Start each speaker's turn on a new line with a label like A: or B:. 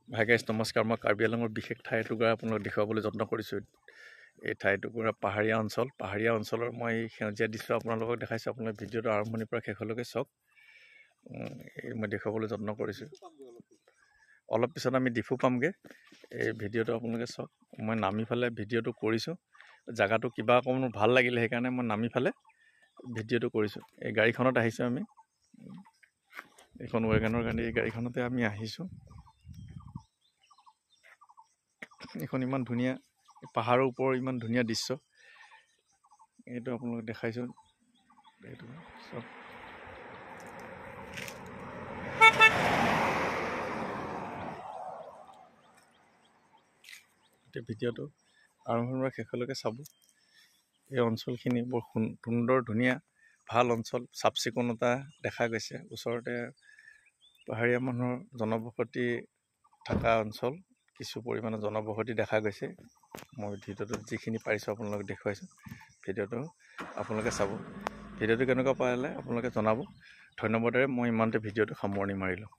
A: Hi guys নমস্কাৰ। মই কাৰ্বি আংলঙৰ বিশেষ ঠাই এটুকুৰা আপোনালোকক দেখুৱাবলৈ যত্ন কৰিছোঁ। এই ঠাইটুকুৰা পাহাৰীয়া অঞ্চলৰ মই সেউজীয়া দৃশ্য আপোনালোকক দেখাইছোঁ। আপোনালোকে ভিডিঅ'টো আৰম্ভণিৰ পৰা শেষলৈকে চাওক। মই দেখুৱাবলৈ যত্ন কৰিছোঁ। অলপ পিছত আমি ডিফু পামগৈ। এই ভিডিঅ'টো আপোনালোকে চাওক। মই নামি ফালে ভিডিঅ'টো কৰিছোঁ। জেগাটো কিবা অকণমান ভাল লাগিলে, সেইকাৰণে মই নামি ফালে ভিডিঅ'টো কৰিছোঁ। এই গাড়ীখনত আহিছোঁ আমি, এইখন ৱেগনৰ কাৰণে এই গাড়ীখনতে আমি আহিছোঁ। এইখন ইমান ধুনীয়া, পাহাৰৰ ওপৰৰ ইমান ধুনীয়া দৃশ্য, এইটো আপোনালোক দেখাইছোঁ। এইটো চব ভিডিঅ'টো আৰম্ভণিৰ পৰা শেষলৈকে চাব। এই অঞ্চলখিনি বৰ সুন্দৰ, ধুনীয়া, ভাল অঞ্চল। চাফ চিকুণতা দেখা গৈছে। ওচৰতে পাহাৰীয়া মানুহৰ জনবসতি থকা অঞ্চল, কিছু পৰিমাণৰ জনবসতি দেখা গৈছে। মই ভিডিঅ'টোত যিখিনি পাৰিছোঁ আপোনালোকক দেখুৱাইছোঁ। ভিডিঅ'টো আপোনালোকে চাব। ভিডিঅ'টো কেনেকুৱা পালে আপোনালোকে জনাব। ধন্যবাদেৰে মই ইমানতে ভিডিঅ'টো সামৰণি মাৰিলোঁ।